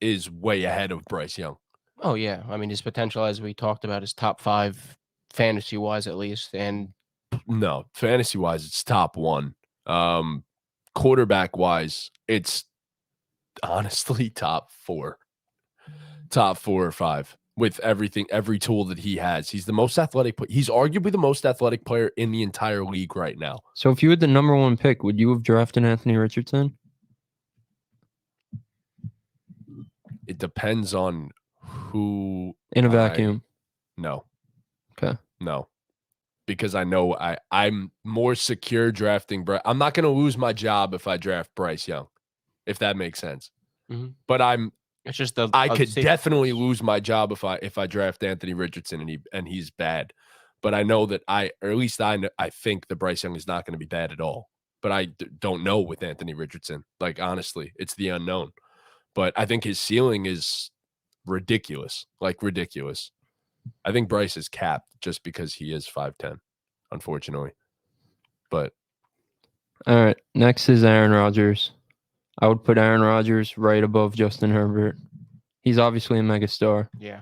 is way ahead of Bryce Young. Oh yeah, I mean his potential, as we talked about, is top 5 fantasy wise at least, and No, fantasy wise, it's top 1. Quarterback wise, it's honestly top 4 or 5 with everything, every tool that he has. He's the most athletic. He's arguably the most athletic player in the entire league right now. So if you had the number 1 pick, would you have drafted Anthony Richardson? It depends on who In a vacuum. No. Okay. No. Because I know I'm more secure drafting Bryce. I'm not going to lose my job if I draft Bryce Young, if that makes sense. Mhm. But it's just I could definitely lose my job if I draft Anthony Richardson and he's bad. But I know that I think that Bryce Young is not going to be bad at all. But I don't know with Anthony Richardson. Like, honestly, it's the unknown. But I think his ceiling is ridiculous. Like, ridiculous. I think Bryce is capped just because he is 5'10", unfortunately. But All right. Next is Aaron Rodgers. I would put Aaron Rodgers right above Justin Herbert. He's obviously a megastar. Yeah.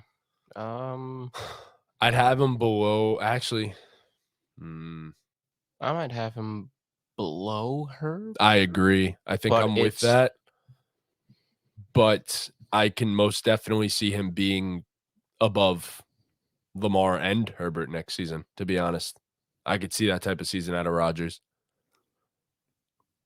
I'd have him below. Actually, I might have him below her. I agree. I think But I'm with that. But I can most definitely see him being above Lamar and Herbert next season, to be honest. I could see that type of season out of Rodgers.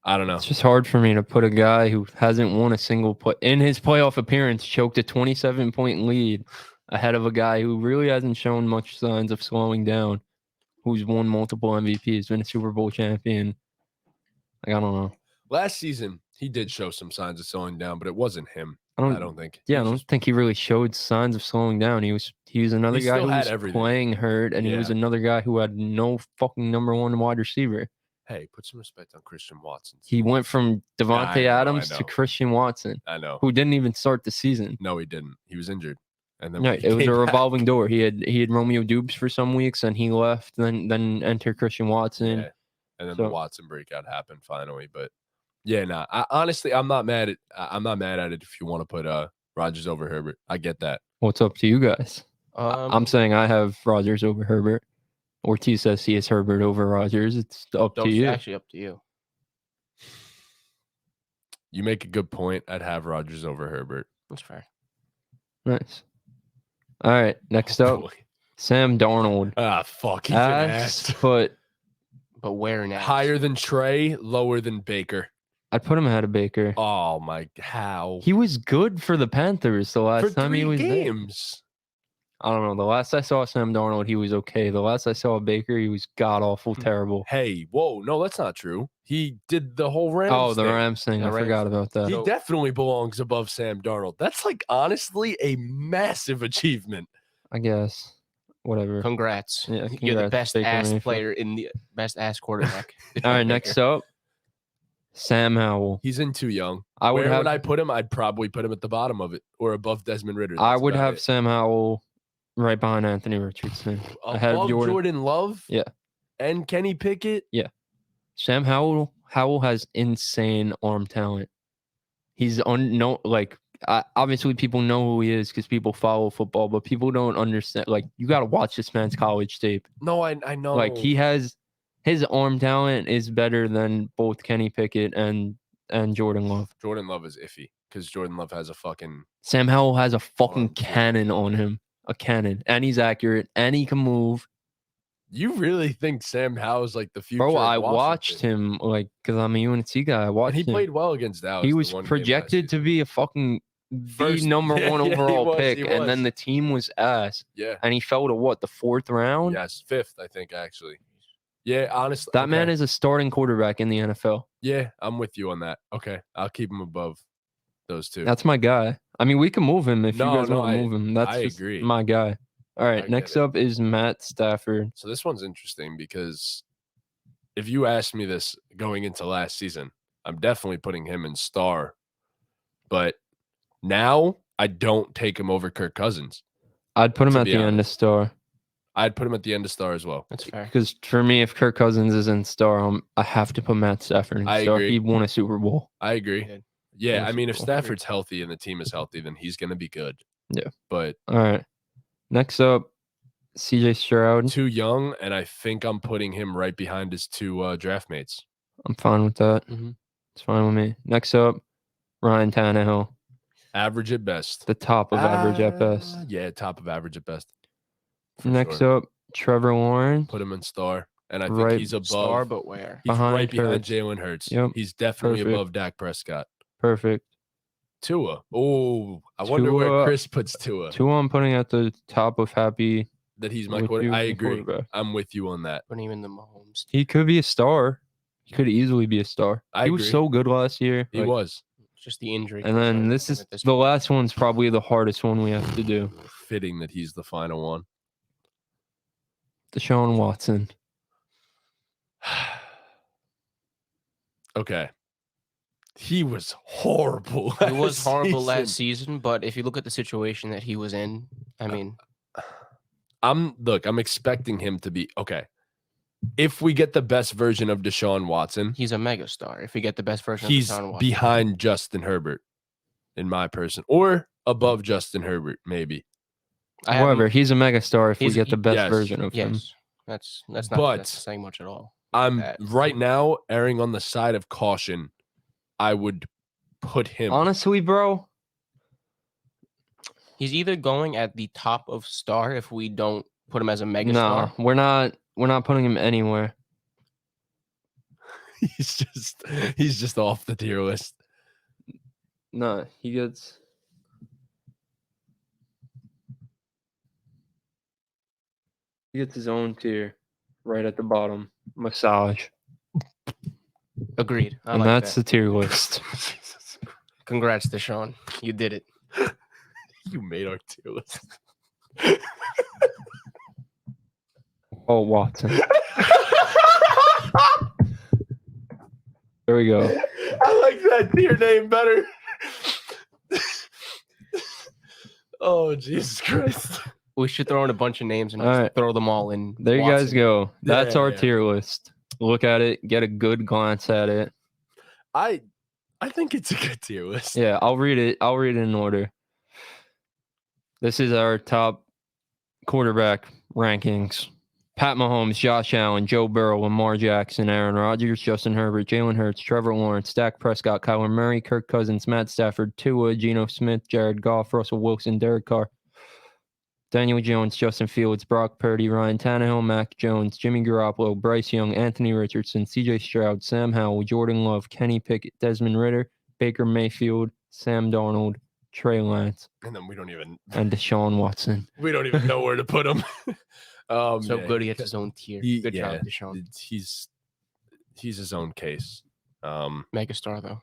I don't know. It's just hard for me to put a guy who hasn't won a single in his playoff appearance, choked a 27-point lead ahead of a guy who really hasn't shown much signs of slowing down, who's won multiple MVPs, been a Super Bowl champion. Like, I don't know. Last season, he did show some signs of slowing down, but it wasn't him. I don't think. Yeah, I don't think he really showed signs of slowing down. He was another guy who was playing hurt, and he was another guy who had no fucking number 1 wide receiver. Hey, put some respect on Christian Watson. He went from Devontae Adams to Christian Watson. I know. Who didn't even start the season. No, he didn't. He was injured. And then no, it was a revolving door. He had Romeo Dubes for some weeks, and he left. Then enter Christian Watson. Yeah. And then the Watson breakout happened finally. But yeah, honestly, I'm not mad at it if you want to put Rodgers over Herbert. I get that. What's up to you guys? I'm saying I have Rodgers over Herbert. Ortiz says he has Herbert over Rodgers. It's up to you. It's actually up to you. You make a good point. I'd have Rodgers over Herbert. That's fair. Nice. All right. Next up, Sam Darnold. Fuck. He asked. But where now? Higher than Trey, lower than Baker. I'd put him ahead of Baker. Oh my! How? He was good for the Panthers the last time he was games. There. I don't know. The last I saw Sam Darnold, he was okay. The last I saw Baker, he was god-awful terrible. Hey, whoa. No, that's not true. He did the whole Rams thing. The Rams thing. I forgot about that. He definitely belongs above Sam Darnold. That's like, honestly, a massive achievement. I guess. Whatever. Congrats. Yeah, congrats. You're the best ass player in the best ass quarterback. All right, next up, Sam Howell. He's in too young. Where would I put him? I'd probably put him at the bottom of it or above Desmond Ridder. I would have Sam Howell right behind Anthony Richardson. Ahead of Jordan Love? Yeah. And Kenny Pickett? Yeah. Sam Howell has insane arm talent. He's obviously people know who he is because people follow football, but people don't understand. Like, you got to watch this man's college tape. No, I know. Like, his arm talent is better than both Kenny Pickett and Jordan Love. Jordan Love is iffy because Jordan Love has a fucking... Sam Howell has a fucking cannon on him. A cannon. And he's accurate. And he can move. You really think Sam Howell's like the future? Bro, I watched him, like, because I'm a UNC guy. I watched him. He played well against Dallas. He was projected to be a fucking number 1 overall pick, and then the team was ass. Yeah. And he fell to what, the 4th round? Yes, 5th, I think, actually. Yeah, honestly. That man is a starting quarterback in the NFL. Yeah, I'm with you on that. Okay, I'll keep him above those two. That's my guy. I mean, we can move him if you guys want to move him. That's just my guy. All right, next up is Matt Stafford. So this one's interesting because if you asked me this going into last season, I'm definitely putting him in star. But now I don't take him over Kirk Cousins. I'd put him at the end of star. I'd put him at the end of star as well. That's fair. Because for me, if Kirk Cousins is in star, I have to put Matt Stafford in star. Agree. He won a Super Bowl. I agree. Yeah, win a I mean, Super if Bowl. Stafford's healthy and the team is healthy, then he's going to be good. Yeah. But All right. Next up, CJ Stroud. too young, and I think I'm putting him right behind his two draft mates. I'm fine with that. Mhm. It's fine with me. Next up, Ryan Tannehill. Average at best. The top of average at best. Yeah, top of average at best. For Next sure. up, Trevor Lawrence. Put him in star. And I think Right. he's above. Star, but where? He's behind right behind Hurts. Jalen Hurts. Yep. He's definitely Perfect. above Dak Prescott. Perfect. Tua. Oh, I wonder where Tua- Chris puts Tua. Tua I'm putting at the top of happy. That he's my with you quarterback. I as a agree. quarterback. I'm with you on that. Putting him in the Mahomes. He could be a star. He could easily be a star. I He was agree. so good last year. He was. Just the injury. And then concern this him is at this the point. last one's probably the hardest one we have to do. Fitting that he's the final one. Deshaun Watson. Okay. He was horrible. He was horrible last season, but if you look at the situation that he was in, I mean, I'm expecting him to be okay. If we get the best version of Deshaun Watson, he's a megastar. If we get the best version he's of Deshaun Watson. behind Justin Herbert, in my person, or above Justin Herbert, maybe. However, he's a megastar if we he's- get the best yes, version of him. Yes, that's not But that's saying much at all. I'm That- right now erring on the side of caution. I would put him. Honestly, bro, He's either going at the top of star if we don't put him as a no, megastar. we're not putting him anywhere. he's just off the tier list. No, he gets his own tier right at the bottom. Massage. Agreed. I And like that's that. the tier list. Congrats, Deshaun. You did it. You made our tier list. Oh, Watson. There we go. I like that tier name better. Oh, Jesus Christ. We should throw in a bunch of names and All just right. throw them all in. There you guys Watson. go. That's Yeah, our yeah. tier list. Look at it, get a good glance at it. I think it's a good tier list. Yeah, I'll read it. I'll read it in order. This is our top quarterback rankings. Pat Mahomes, Josh Allen, Joe Burrow, Lamar Jackson, Aaron Rodgers, Justin Herbert, Jalen Hurts, Trevor Lawrence, Dak Prescott, Kyler Murray, Kirk Cousins, Matt Stafford, Tua, Geno Smith, Jared Goff, Russell Wilson, Derek Carr, Daniel Jones, Justin Fields, Brock Purdy, Ryan Tannehill, Mac Jones, Jimmy Garoppolo, Bryce Young, Anthony Richardson, CJ Stroud, Sam Howell, Jordan Love, Kenny Pickett, Desmond Ritter, Baker Mayfield, Sam Darnold, Trey Lance, And then we don't even Deshaun Watson. know where to put him. So Yeah, good he gets his own tier. Good job, Deshaun. He's his own case. Megastar though.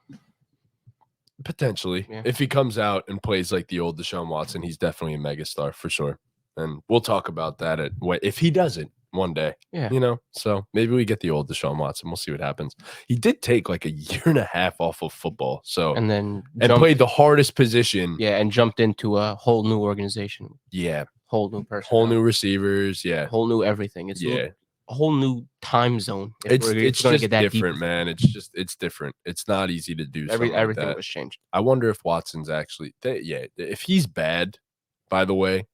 Potentially. Yeah. If he comes out and plays like the old Deshaun Watson, he's definitely a megastar for sure. And we'll talk about that if he doesn't one day. Yeah. So maybe we get the old Deshaun Watson. We'll see what happens. He did take like a year and a half off of football. So And then played the hardest position. Yeah, and jumped into a whole new organization, Yeah. whole new person, Whole new receivers. Yeah. whole new everything. It's Yeah. a whole new time zone. if It's we're it's gonna just get that deep different, into it. man. It's different. It's not easy to do something like Everything that. was changed. I wonder if Watson's actually if he's bad, by the way,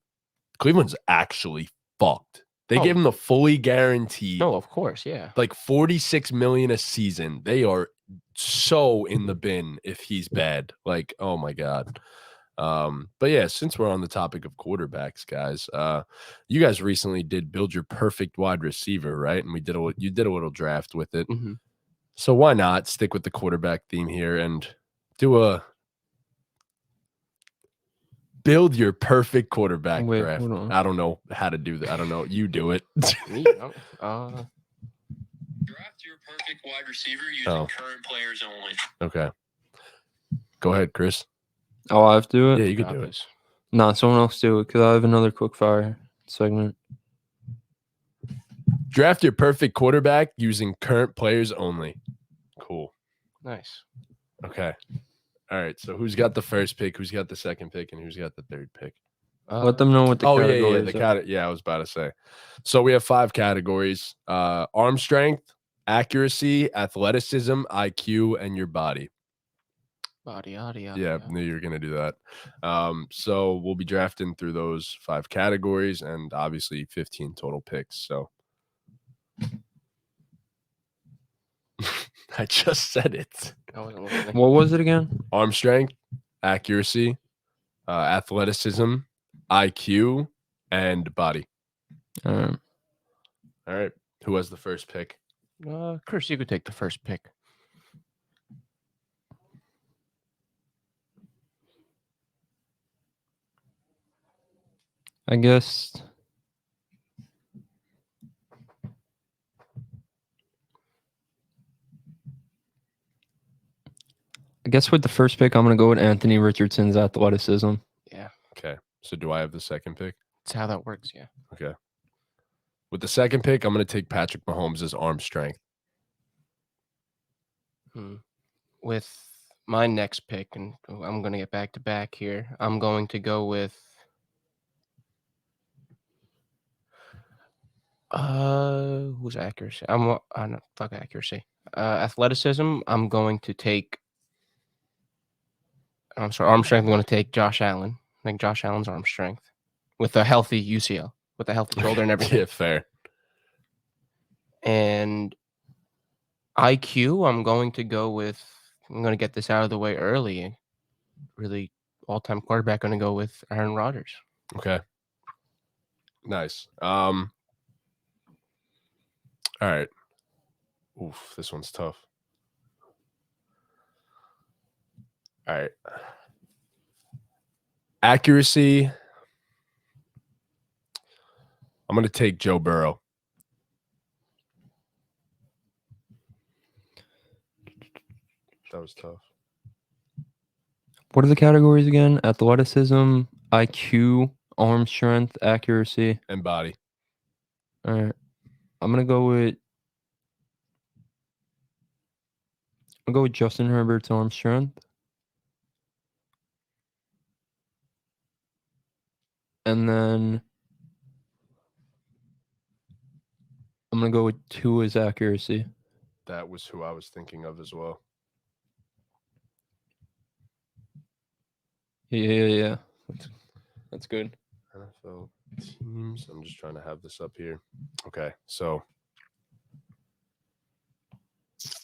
Cleveland's actually fucked. They Oh. gave him the fully guaranteed No, of course, yeah. like $46 million a season. They are so in the bin if he's bad. Like, oh my God. But yeah, since we're on the topic of quarterbacks, guys, you guys recently did build your perfect wide receiver, right? And you did a little draft with it. hmm So why not stick with the quarterback theme here and do a build your perfect quarterback Wait, draft? hold on. I don't know how to do that. I don't know. You do it. Me, Draft your perfect wide receiver using Oh. current players only. Okay. Go ahead, Chris. Oh, I have to do it? Yeah, you can do it. Nah, someone else do it because I have another quick fire segment. Draft your perfect quarterback using current players only. Cool. Nice. Okay. All right. So who's got the first pick? Who's got the second pick? And who's got the third pick? Let them know what the Oh, categories yeah. are. Yeah, I was about to say. So we have 5 categories: arm strength, accuracy, athleticism, IQ, and your body. Body, yada, yada. Yeah, yada. knew you were gonna do that. So we'll be drafting through those 5 categories and obviously 15 total picks. So I just said it. I wasn't listening. What was it again? Arm strength, accuracy, athleticism, IQ, and body. Um, All right. Who has the first pick? Chris, you could take the first pick. I guess. With the first pick, I'm gonna go with Anthony Richardson's athleticism. Yeah, Okay. So do I have the second pick? that's how that works. Yeah. Okay. With the second pick, I'm going to take Patrick Mahomes' arm strength. With my next pick, and I'm going to get back to back here, I'm going to go with who's accuracy? I'm not fuck accuracy. Athleticism, I'm going to take arm strength, I'm going to take Josh Allen. I think Josh Allen's arm strength with a healthy UCL, with a healthy shoulder and everything. Yeah, fair. And IQ, I'm going to get this out of the way early. Really all-time quarterback, going to go with Aaron Rodgers. Okay. Nice. All right. Oof, this one's tough. All right. Accuracy. I'm going to take Joe Burrow. That was tough. What are the categories again? Athleticism, IQ, arm strength, accuracy, and body. All right. I'm gonna go with Justin Herbert's arm strength. And then I'm gonna go with Tua's accuracy. That was who I was thinking of as well. Yeah. That's good. NFL teams. I'm just trying to have this up here. Okay, so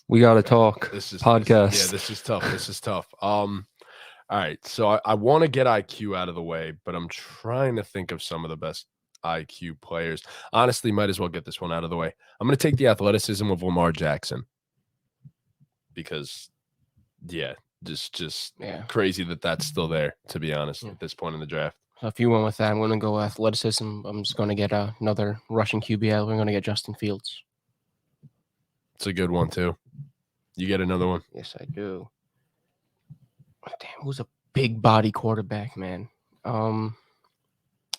We gotta talk. this is podcast. This is tough. This is tough. All right, so I want to get IQ out of the way, but I'm trying to think of some of the best IQ players. Honestly, might as well get this one out of the way. I'm going to take the athleticism of Lamar Jackson because, yeah, just crazy that that's still there, to be honest, at this point in the draft. So if you went with that, I'm going to go athleticism. I'm just going to get another Russian QB. We're going to get Justin Fields. It's a good one, too. You get another one? Yes, I do. Damn, who's a big body quarterback, man?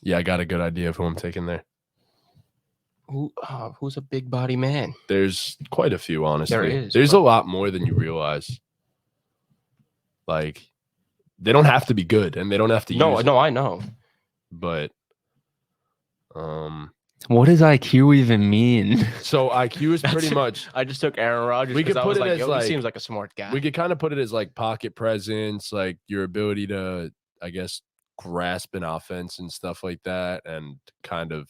Yeah, I got a good idea of who I'm taking there. Who's a big body man? There's quite a few, honestly. There is. There's a lot more than you realize. Like, they don't have to be good, and they don't have to use it, I know. but what does IQ even mean? so IQ is pretty much. I just took Aaron Rodgers. We could put it as he like seems like a smart guy. we could kind of put it as like pocket presence, like your ability to, I guess, grasp an offense and stuff like that, and kind of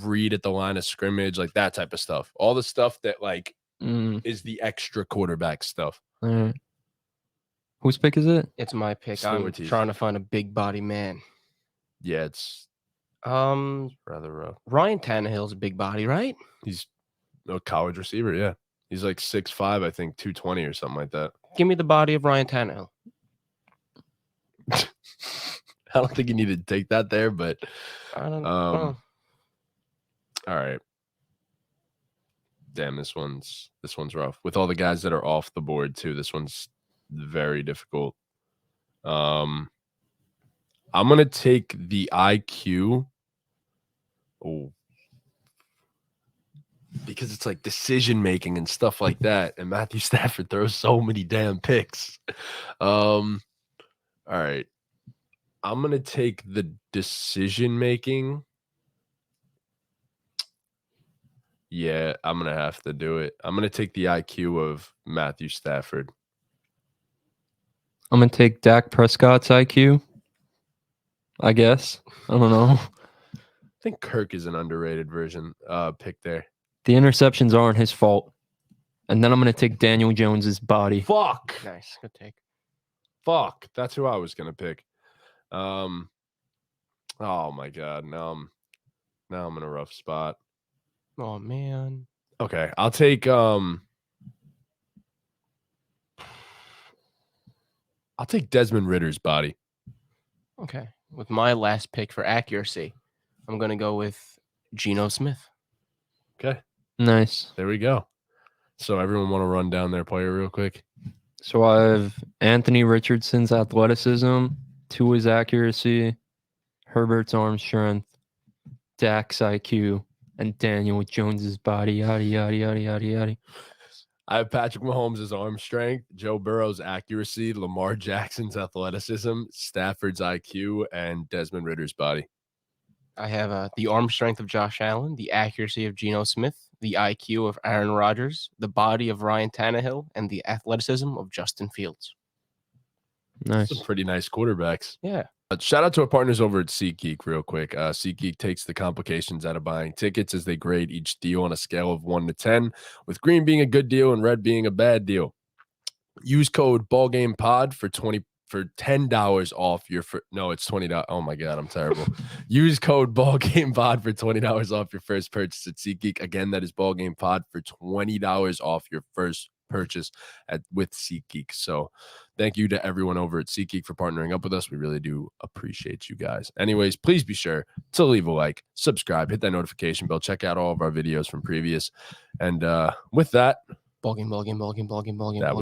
read at the line of scrimmage, like that type of stuff. All the stuff that like is the extra quarterback stuff. All right. Whose pick is it? It's my pick. Stewart's. I'm trying to find a big body man. Yeah, it's rather rough. Ryan Tannehill's a big body, right? He's a college receiver. Yeah, he's like 6'5", I think 220 or something like that. Give me the body of Ryan Tannehill. I don't think you need to take that there, but I don't know. All right. Damn, this one's rough. With all the guys that are off the board too, this one's very difficult. I'm gonna take the IQ. Oh, because it's like decision making and stuff like that, and Matthew Stafford throws so many damn picks. All right, I'm gonna take the decision making. Yeah, I'm gonna have to do it. I'm gonna take the IQ of Matthew Stafford. I'm gonna take Dak Prescott's IQ. I guess. I don't know. I think Kirk is an underrated version pick there. The interceptions aren't his fault. And then I'm gonna take Daniel Jones's body. Fuck. Nice. Good take. Fuck. That's who I was gonna pick. Oh my god. Now I'm in a rough spot. Oh man. Okay, I'll take Desmond Ritter's body. Okay. With my last pick for accuracy, I'm gonna go with Geno Smith. Okay, Nice. there we go. So everyone want to run down their player real quick? So I have Anthony Richardson's athleticism, Tua's accuracy, Herbert's arm strength, Dak's IQ, and Daniel Jones's body. Yada yada yada yada yada. I have Patrick Mahomes' arm strength, Joe Burrow's accuracy, Lamar Jackson's athleticism, Stafford's IQ, and Desmond Ritter's body. I have the arm strength of Josh Allen, the accuracy of Geno Smith, the IQ of Aaron Rodgers, the body of Ryan Tannehill, and the athleticism of Justin Fields. Nice. Some pretty nice quarterbacks. Yeah. Shout out to our partners over at SeatGeek real quick. SeatGeek takes the complications out of buying tickets as they grade each deal on a scale of 1 to 10, with green being a good deal and red being a bad deal. Use code BallGamePod for $10 off your no, it's $20. Oh my god, I'm terrible. Use code BallGamePod for $20 off your first purchase at SeatGeek. Again, that is BallGamePod for $20 off your first purchase with SeatGeek. So thank you to everyone over at SeatGeek for partnering up with us. We really do appreciate you guys. Anyways, please be sure to leave a like, subscribe, hit that notification bell, check out all of our videos from previous. And with that, Ball game. that